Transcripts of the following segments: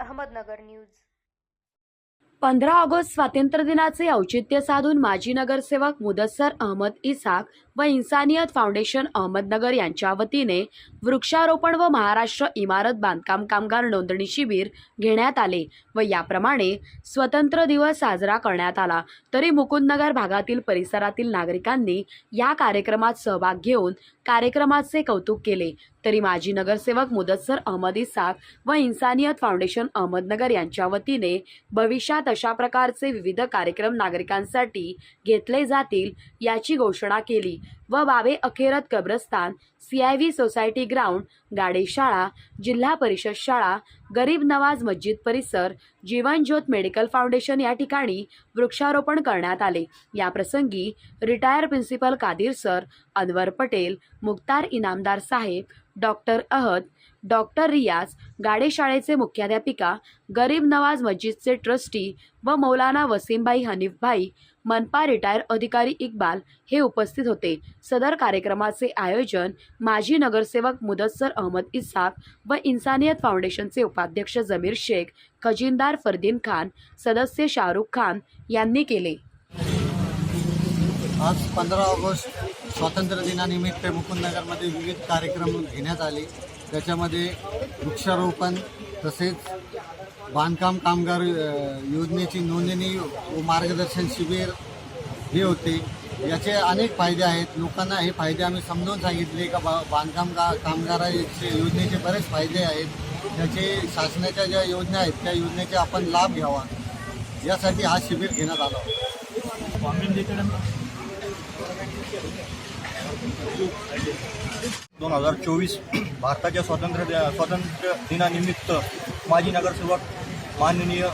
Ahmednagar news. 15 August स्वातंत्र्य दिनाचे औचित्य साधून माजी नगरसेवक मुदस्सर अहमद इसाक व इन्सानियत फाउंडेशन अहमदनगर यांच्या वतीने वृक्षारोपण व महाराष्ट्र इमारत बांधकाम कामगार नोंदणी शिबिर घेण्यात आले व याप्रमाणे स्वतंत्र दिवस साजरा करण्यात आला। तरी मुकुंदनगर भागातील परिसरातील नागरिकांनी या कार्यक्रमात सहभाग घेऊन कार्यक्रमाचे कौतुक केले। तरी माजी नगरसेवक मुदस्सर अहमद इसाक व इन्सानियत फाउंडेशन अहमदनगर यांच्या वतीने भविष्यात अशा प्रकारचे विविध कार्यक्रम नागरिकांसाठी घेतले जातील याची घोषणा केली व बाबे अखेरत कब्रस्तान, CIV सोसायटी ग्राउंड, गाडेशाळा, जिल्हा परिषद शाळा, गरीब नवाज मस्जिद परिसर, जीवन ज्योत मेडिकल फाउंडेशन या ठिकाणी वृक्षारोपण करण्यात आले। या प्रसंगी retire principal Qadir sir, Anwar Patel, Mukhtar Inamdar साहेब, डॉक्टर अहद, डॉक्टर रियाज, गाडेशाळेचे मुख्याध्यापिका, गरीब नवाज मस्जिदचे ट्रस्टी व मौलाना वसीमभाई हनीफभाई, मनपा रिटायर अधिकारी इक्बाल हे उपस्थित होते। सदर कार्यक्रमाचे आयोजन माजी नगरसेवक मुदस्सर अहमद इसाक व इन्सानियत फाउंडेशनचे उपाध्यक्ष जमीर शेख, खजिनदार फरदीन खान, सदस्य शाहरुख खान यांनी केले। आज 15 ऑगस्ट स्वातंत्र्य दिनानिमित्त मुकुंदनगरमध्ये विविध कार्यक्रम घेण्यात आले। त्याच्यामध्ये वृक्षारोपण तसेच बांधकाम कामगार योजनेची नोंदणी व मार्गदर्शन शिबिर हे होते। याचे अनेक फायदे आहेत। लोकांना हे फायदे आम्ही समजावून सांगितले का बांधकाम कामगाराचे योजनेचे बरेच फायदे आहेत। त्याचे शासनाच्या ज्या योजना आहेत त्या योजनेचे आपण लाभ घ्यावा यासाठी हा शिबिर घेण्यात आला। 2024 भारताच्या स्वातंत्र्य दिनानिमित्त माजी नगरसेवक माननीय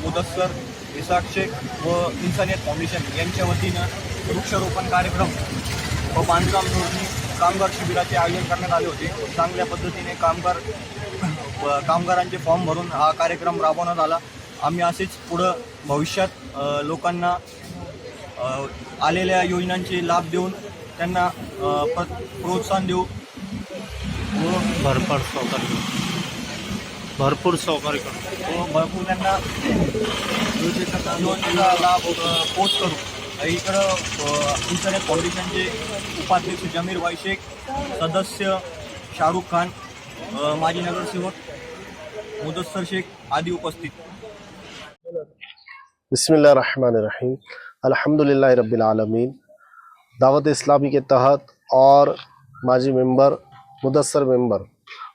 मुदस्सर इसाक शेख व इन्सानियत फाउंडेशन यांच्या वतीनं वृक्षारोपण कार्यक्रम व बांधकाम नोंदणी कामगार शिबिराचे आयोजन करण्यात आले होते। चांगल्या पद्धतीने कामगारांचे फॉर्म भरून हा कार्यक्रम राबवण्यात आला। आम्ही असेच पुढं भविष्यात लोकांना आलेल्या योजनांचे लाभ देऊन त्यांना प्रोत्साहन देऊ व भरपूर सहकार्य करू व भरपूर त्यांना योजनेचा लाभ पोच करू। इकडं इन्सानियत फाउंडेशनचे उपाध्यक्ष जमीर भाई शेख, सदस्य शाहरुख खान, माजी नगरसेवक मुदस्सर शेख आदि उपस्थित। बिस्मिल्लाहिर्रहमानिर्रहीम, अल्हम्दुलिल्लाहि रब्बिल आलमीन। दावत इस्लामी के तहत और माजी मेंबर, मुदस्सर मेंबर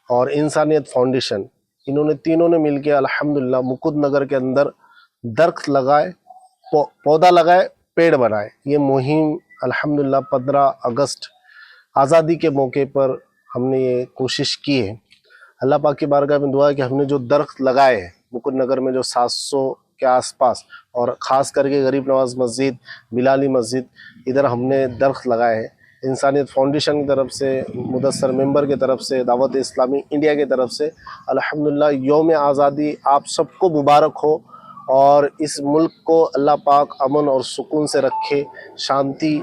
और इंसानियत फाउंडेशन, इन्होंने तीनों ने मिलकर अल्हम्दुलिल्लाह मुकुंदनगर के अंदर दरख्त लगाए, पौधा लगाए, पेड़ बनाए। ये मुहिम अल्हम्दुलिल्लाह 15 अगस्त आज़ादी के मौके पर हमने ये कोशिश की है। अल्लाह पाक की बारगाह में दुआ है कि हमने जो दरख्त लगाए हैं मुकुंदनगर में, जो 700 के आसपास, और ख़ास करके गरीब नवाज मस्जिद, बिलाली मस्जिद, इधर हमने दरख्त लगाए हैं। इंसानियत फाउंडेशन की तरफ से, मुदस्सर मेंबर की तरफ से, दावत इस्लामी इंडिया की तरफ से अल्हम्दुलिल्लाह यौम आज़ादी आप सबको मुबारक हो और इस मुल्क को अल्लाह पाक अमन और सुकून से रखे, शांति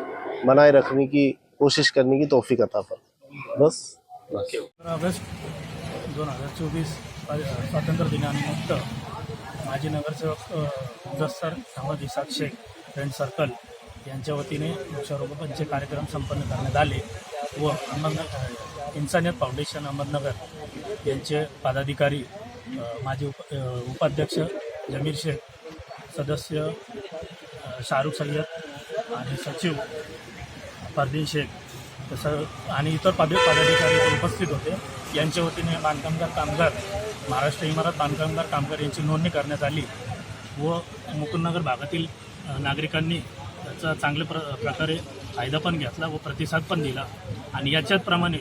बनाए रखने की कोशिश करने की तौफीक अता फरमाए। बस 15 ऑगस्ट 2024 स्वातंत्र्य दिनानिमित्त माजी नगरसेवक मुदस्सर अहमद इसाक शेख फ्रेंड सर्कल यांच्या वतीने वृक्षारोपणचे कार्यक्रम संपन्न करण्यात आले व अहमदनगर इन्सानियत फाउंडेशन अहमदनगर यांचे पदाधिकारी, माजी उपाध्यक्ष जमीर शेख, सदस्य शाहरुख सय्यद आणि सचिव फरदीन शेख तसं आणि इतर पदाधिकारी उपस्थित होते। यांच्या वतीने कामगार महाराष्ट्र इमारत बांधकामगार कामगार यांची नोंदणी करण्यात आली व मुकुंदनगर भागातील नागरिकांनी त्याचा चांगल्या प्रकारे फायदा पण घेतला व प्रतिसाद पण दिला। आणि याच्याचप्रमाणे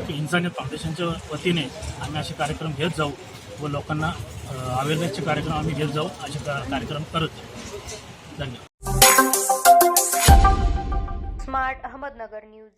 इन्सानियत फाउंडेशनच्या वतीने आम्ही असे कार्यक्रम घेत जाऊ व लोकांना अवेअरनेसचे कार्यक्रम आम्ही घेत जाऊ, असे कार्यक्रम करत जाऊ। धन्यवाद। Smart Ahmednagar news.